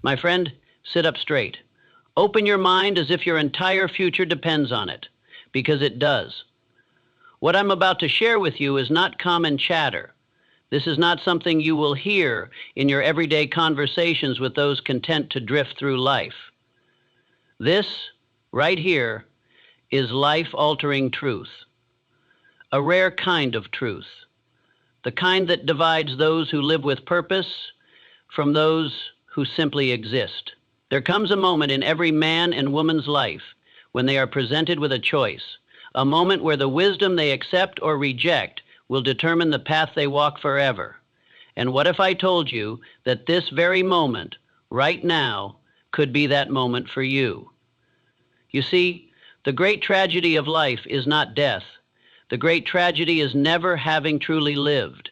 My friend, sit up straight. Open your mind as if your entire future depends on it, because it does. What I'm about to share with you is not common chatter. This is not something you will hear in your everyday conversations with those content to drift through life. This, right here, is life-altering truth. A rare kind of truth. The kind that divides those who live with purpose from those who simply exist. There comes a moment in every man and woman's life when they are presented with a choice, a moment where the wisdom they accept or reject will determine the path they walk forever. And what if I told you that this very moment, right now, could be that moment for you? You see, the great tragedy of life is not death. The great tragedy is never having truly lived.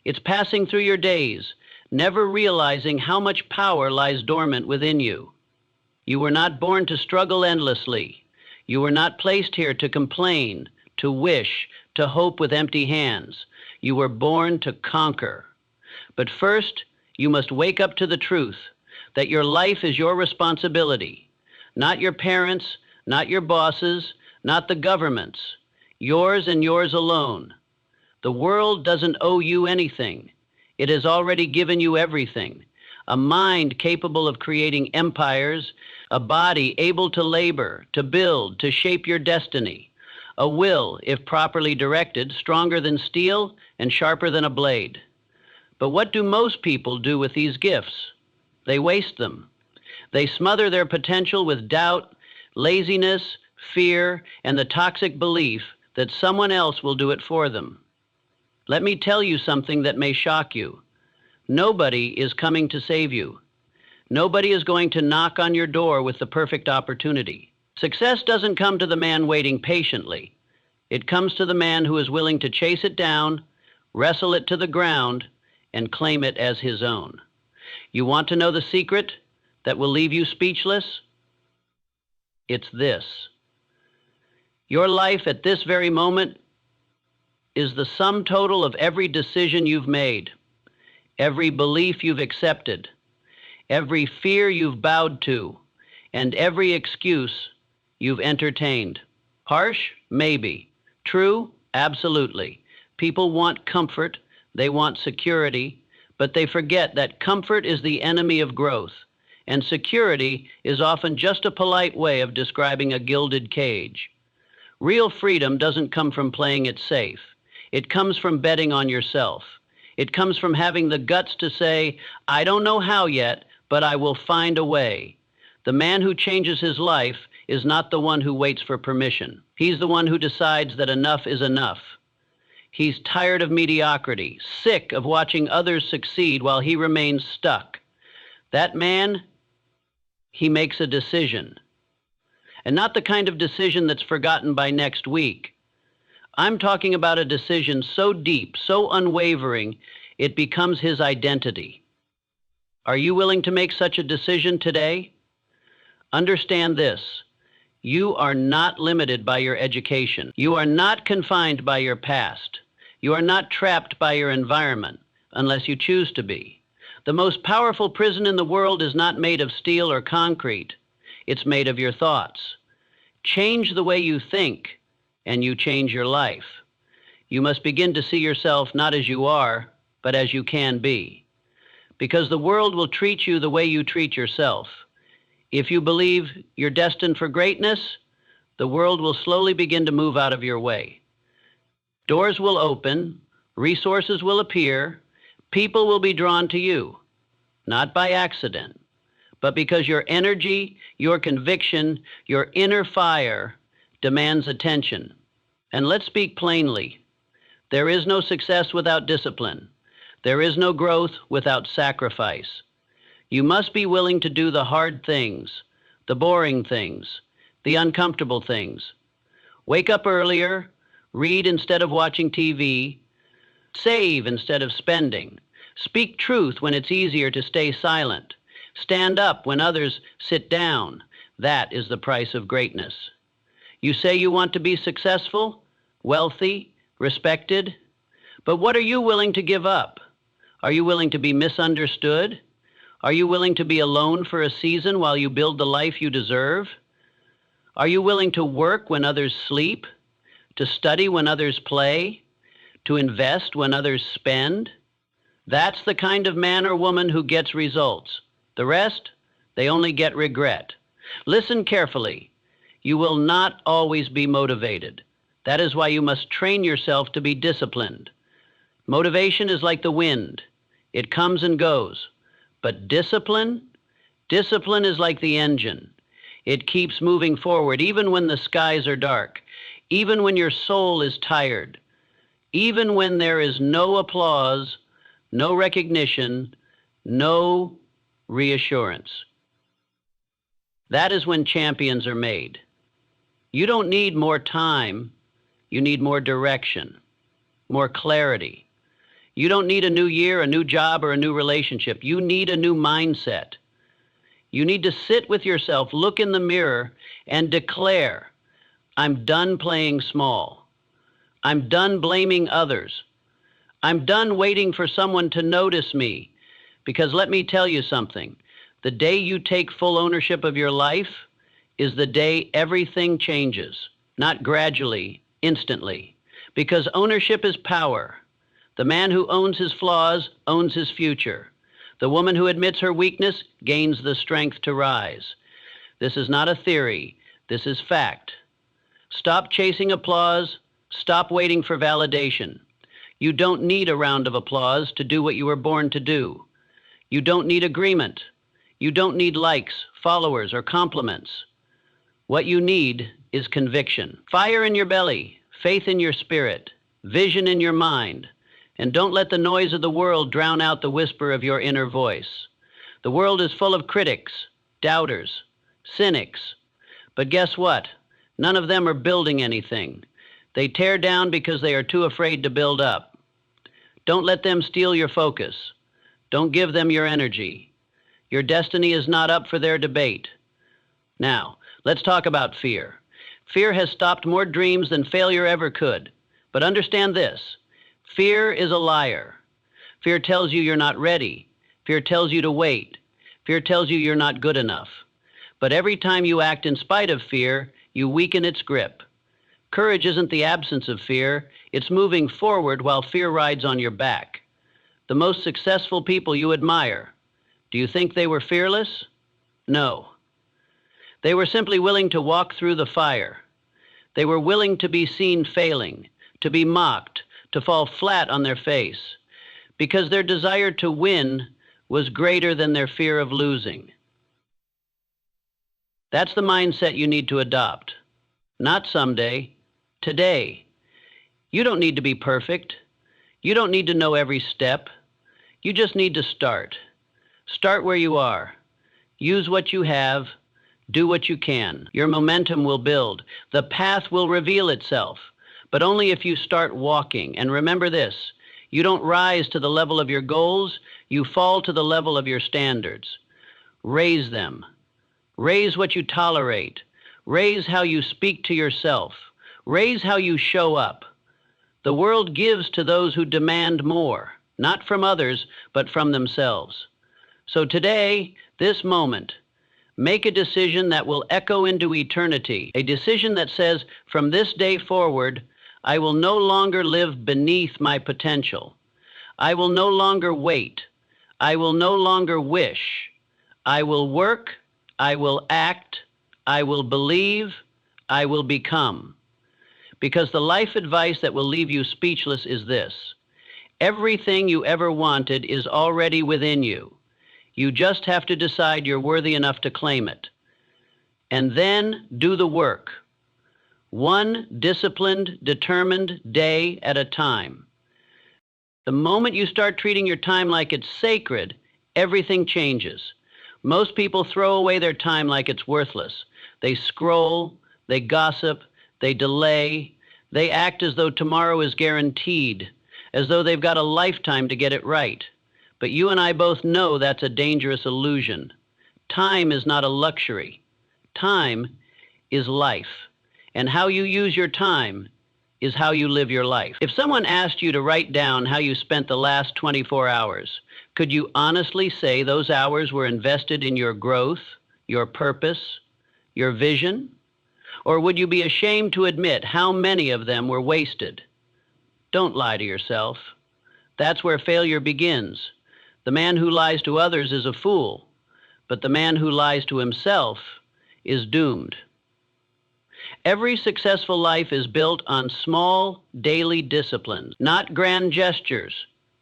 It's passing through your days, never realizing how much power lies dormant within you. You were not born to struggle endlessly. You were not placed here to complain, to wish, to hope with empty hands. You were born to conquer. But first, you must wake up to the truth that your life is your responsibility, not your parents', not your bosses', not the government's, yours and yours alone. The world doesn't owe you anything. It has already given you everything. A mind capable of creating empires, a body able to labor, to build, to shape your destiny, a will, if properly directed, stronger than steel and sharper than a blade. But what do most people do with these gifts? They waste them. They smother their potential with doubt, laziness, fear, and the toxic belief that someone else will do it for them. Let me tell you something that may shock you. Nobody is coming to save you. Nobody is going to knock on your door with the perfect opportunity. Success doesn't come to the man waiting patiently. It comes to the man who is willing to chase it down, wrestle it to the ground, and claim it as his own. You want to know the secret that will leave you speechless? It's this. Your life at this very moment is the sum total of every decision you've made, every belief you've accepted, every fear you've bowed to, and every excuse you've entertained. Harsh? Maybe. True? Absolutely. People want comfort, they want security, but they forget that comfort is the enemy of growth, and security is often just a polite way of describing a gilded cage. Real freedom doesn't come from playing it safe. It comes from betting on yourself. It comes from having the guts to say, I don't know how yet, but I will find a way. The man who changes his life is not the one who waits for permission. He's the one who decides that enough is enough. He's tired of mediocrity, sick of watching others succeed while he remains stuck. That man, he makes a decision. And not the kind of decision that's forgotten by next week. I'm talking about a decision so deep, so unwavering, it becomes his identity. Are you willing to make such a decision today? Understand this. You are not limited by your education. You are not confined by your past. You are not trapped by your environment, unless you choose to be. The most powerful prison in the world is not made of steel or concrete. It's made of your thoughts. Change the way you think, and you change your life. You must begin to see yourself not as you are, but as you can be. Because the world will treat you the way you treat yourself. If you believe you're destined for greatness, the world will slowly begin to move out of your way. Doors will open, resources will appear, people will be drawn to you, not by accident, but because your energy, your conviction, your inner fire demands attention. And let's speak plainly. There is no success without discipline. There is no growth without sacrifice. You must be willing to do the hard things, the boring things, the uncomfortable things. Wake up earlier, read instead of watching TV, save instead of spending, speak truth when it's easier to stay silent, stand up when others sit down. That is the price of greatness. You say you want to be successful, wealthy, respected, but what are you willing to give up? Are you willing to be misunderstood? Are you willing to be alone for a season while you build the life you deserve? Are you willing to work when others sleep? To study when others play? To invest when others spend? That's the kind of man or woman who gets results. The rest, they only get regret. Listen carefully. You will not always be motivated. That is why you must train yourself to be disciplined. Motivation is like the wind. It comes and goes. But discipline is like the engine. It keeps moving forward even when the skies are dark, even when your soul is tired, even when there is no applause, no recognition, no reassurance. That is when champions are made. You don't need more time. You need more direction, more clarity. You don't need a new year, a new job, or a new relationship. You need a new mindset. You need to sit with yourself, look in the mirror, and declare, I'm done playing small. I'm done blaming others. I'm done waiting for someone to notice me. Because let me tell you something. The day you take full ownership of your life is the day everything changes. Not gradually, instantly. Because ownership is power. The man who owns his flaws owns his future. The woman who admits her weakness gains the strength to rise. This is not a theory. This is fact. Stop chasing applause. Stop waiting for validation. You don't need a round of applause to do what you were born to do. You don't need agreement. You don't need likes, followers, or compliments. What you need is conviction. Fire in your belly, faith in your spirit, vision in your mind. And don't let the noise of the world drown out the whisper of your inner voice. The world is full of critics, doubters, cynics. But guess what? None of them are building anything. They tear down because they are too afraid to build up. Don't let them steal your focus. Don't give them your energy. Your destiny is not up for their debate. Now, let's talk about fear. Fear has stopped more dreams than failure ever could. But understand this. Fear is a liar. Fear tells you you're not ready. Fear tells you to wait. Fear tells you you're not good enough. But every time you act in spite of fear, you weaken its grip. Courage isn't the absence of fear. It's moving forward while fear rides on your back. The most successful people you admire, do you think they were fearless? No. They were simply willing to walk through the fire. They were willing to be seen failing, to be mocked, to fall flat on their face, because their desire to win was greater than their fear of losing. That's the mindset you need to adopt. Not someday, today. You don't need to be perfect. You don't need to know every step. You just need to start. Start where you are. Use what you have. Do what you can. Your momentum will build. The path will reveal itself. But only if you start walking. And remember this, you don't rise to the level of your goals, you fall to the level of your standards. Raise them. Raise what you tolerate. Raise how you speak to yourself. Raise how you show up. The world gives to those who demand more, not from others, but from themselves. So today, this moment, make a decision that will echo into eternity, a decision that says, from this day forward, I will no longer live beneath my potential. I will no longer wait. I will no longer wish. I will work. I will act. I will believe. I will become. Because the life advice that will leave you speechless is this. Everything you ever wanted is already within you. You just have to decide you're worthy enough to claim it. And then do the work. One disciplined, determined day at a time. The moment you start treating your time like it's sacred, everything changes. Most people throw away their time like it's worthless. They scroll, they gossip, they delay, they act as though tomorrow is guaranteed, as though they've got a lifetime to get it right. But you and I both know that's a dangerous illusion. Time is not a luxury. Time is life. And how you use your time is how you live your life. If someone asked you to write down how you spent the last 24 hours, could you honestly say those hours were invested in your growth, your purpose, your vision? Or would you be ashamed to admit how many of them were wasted? Don't lie to yourself. That's where failure begins. The man who lies to others is a fool, but the man who lies to himself is doomed. Every successful life is built on small, daily disciplines, not grand gestures,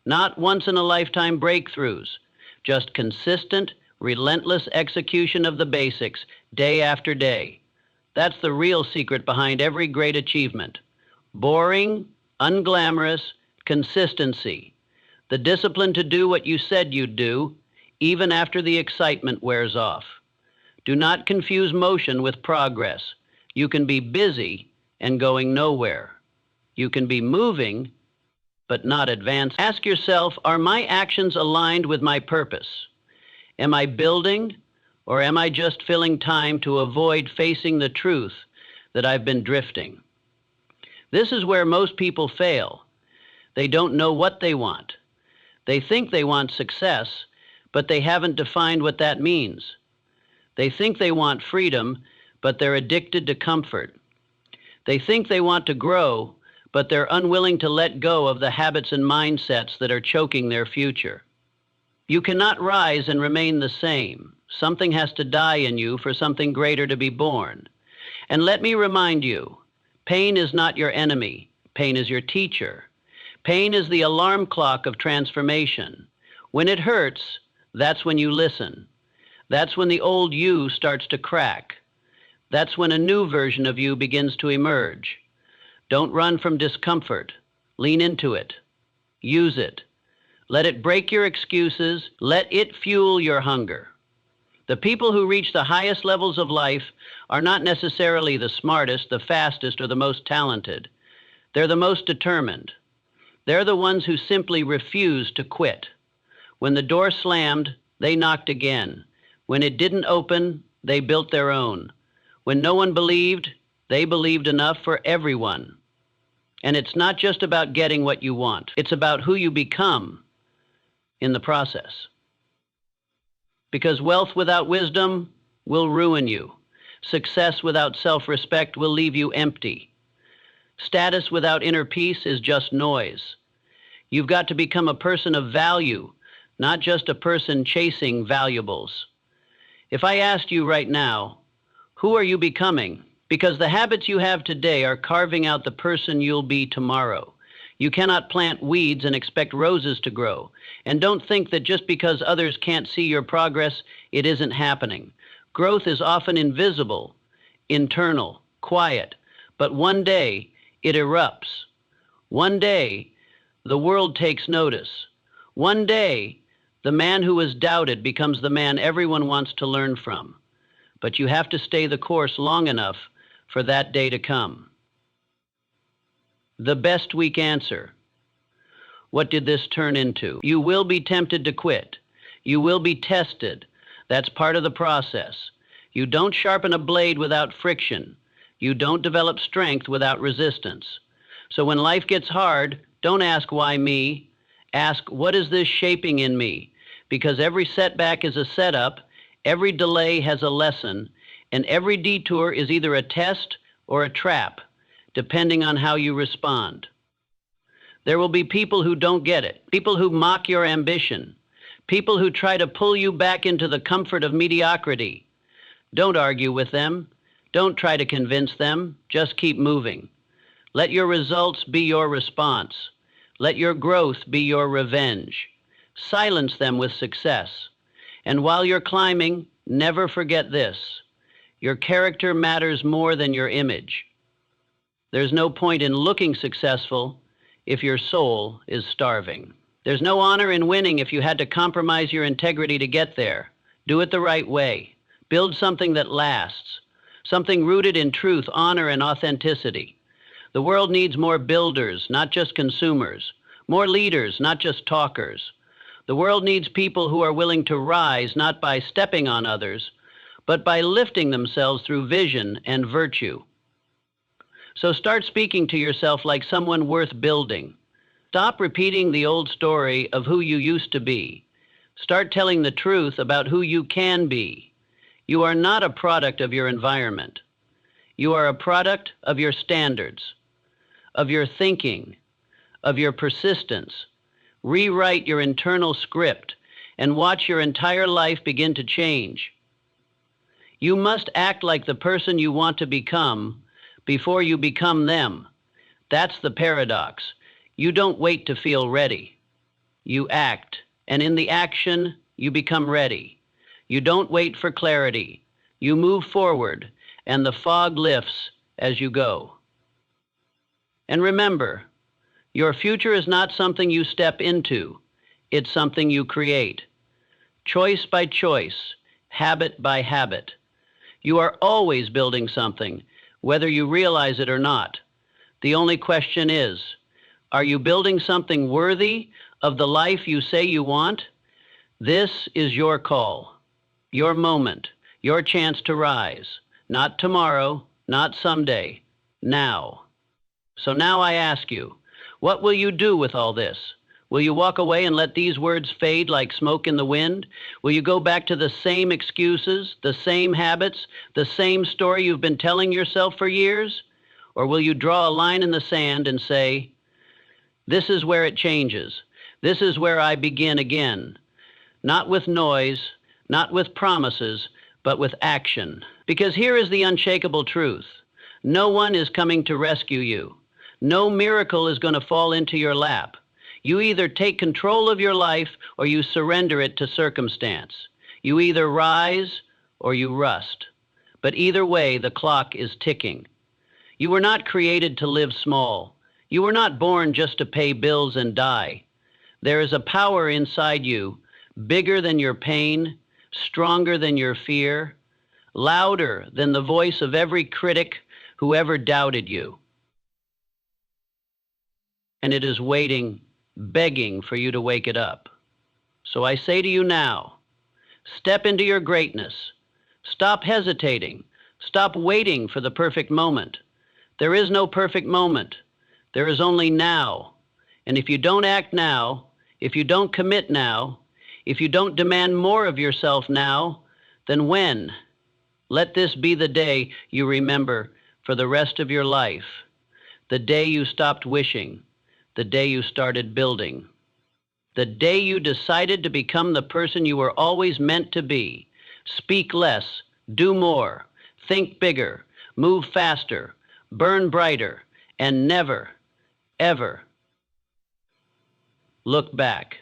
not once-in-a-lifetime breakthroughs, just consistent, relentless execution of the basics day after day. That's the real secret behind every great achievement. Boring, unglamorous, consistency. The discipline to do what you said you'd do, even after the excitement wears off. Do not confuse motion with progress. You can be busy and going nowhere. You can be moving, but not advancing. Ask yourself, are my actions aligned with my purpose? Am I building, or am I just filling time to avoid facing the truth that I've been drifting? This is where most people fail. They don't know what they want. They think they want success, but they haven't defined what that means. They think they want freedom, but they're addicted to comfort. They think they want to grow, but they're unwilling to let go of the habits and mindsets that are choking their future. You cannot rise and remain the same. Something has to die in you for something greater to be born. And let me remind you, pain is not your enemy. Pain is your teacher. Pain is the alarm clock of transformation. When it hurts, that's when you listen. That's when the old you starts to crack. That's when a new version of you begins to emerge. Don't run from discomfort. Lean into it. Use it. Let it break your excuses. Let it fuel your hunger. The people who reach the highest levels of life are not necessarily the smartest, the fastest, or the most talented. They're the most determined. They're the ones who simply refuse to quit. When the door slammed, they knocked again. When it didn't open, they built their own. When no one believed, they believed enough for everyone. And it's not just about getting what you want. It's about who you become in the process. Because wealth without wisdom will ruin you. Success without self-respect will leave you empty. Status without inner peace is just noise. You've got to become a person of value, not just a person chasing valuables. If I asked you right now, who are you becoming? Because the habits you have today are carving out the person you'll be tomorrow. You cannot plant weeds and expect roses to grow. And don't think that just because others can't see your progress, it isn't happening. Growth is often invisible, internal, quiet, but one day it erupts. One day the world takes notice. One day the man who was doubted becomes the man everyone wants to learn from. But you have to stay the course long enough for that day to come. The best weak answer. What did this turn into? You will be tempted to quit. You will be tested. That's part of the process. You don't sharpen a blade without friction. You don't develop strength without resistance. So when life gets hard, don't ask why me. Ask, what is this shaping in me? Because every setback is a setup, every delay has a lesson, and every detour is either a test or a trap, depending on how you respond. There will be people who don't get it, people who mock your ambition, people who try to pull you back into the comfort of mediocrity. Don't argue with them. Don't try to convince them. Just keep moving. Let your results be your response. Let your growth be your revenge. Silence them with success. And while you're climbing, never forget this. Your character matters more than your image. There's no point in looking successful if your soul is starving. There's no honor in winning if you had to compromise your integrity to get there. Do it the right way. Build something that lasts. Something rooted in truth, honor, and authenticity. The world needs more builders, not just consumers. More leaders, not just talkers. The world needs people who are willing to rise not by stepping on others, but by lifting themselves through vision and virtue. So start speaking to yourself like someone worth building. Stop repeating the old story of who you used to be. Start telling the truth about who you can be. You are not a product of your environment. You are a product of your standards, of your thinking, of your persistence. Rewrite your internal script and watch your entire life begin to change. You must act like the person you want to become before you become them. That's the paradox. You don't wait to feel ready. You act, and in the action, you become ready. You don't wait for clarity. You move forward, and the fog lifts as you go. And remember, your future is not something you step into. It's something you create. Choice by choice, habit by habit. You are always building something, whether you realize it or not. The only question is, are you building something worthy of the life you say you want? This is your call, your moment, your chance to rise. Not tomorrow, not someday, now. So now I ask you, what will you do with all this? Will you walk away and let these words fade like smoke in the wind? Will you go back to the same excuses, the same habits, the same story you've been telling yourself for years? Or will you draw a line in the sand and say, this is where it changes. This is where I begin again. Not with noise, not with promises, but with action. Because here is the unshakable truth. No one is coming to rescue you. No miracle is going to fall into your lap. You either take control of your life or you surrender it to circumstance. You either rise or you rust. But either way, the clock is ticking. You were not created to live small. You were not born just to pay bills and die. There is a power inside you, bigger than your pain, stronger than your fear, louder than the voice of every critic who ever doubted you. And it is waiting, begging for you to wake it up. So I say to you now, step into your greatness. Stop hesitating. Stop waiting for the perfect moment. There is no perfect moment. There is only now. And if you don't act now, if you don't commit now, if you don't demand more of yourself now, then when? Let this be the day you remember for the rest of your life. The day you stopped wishing. The day you started building. The day you decided to become the person you were always meant to be. Speak less, do more, think bigger, move faster, burn brighter, and never, ever look back.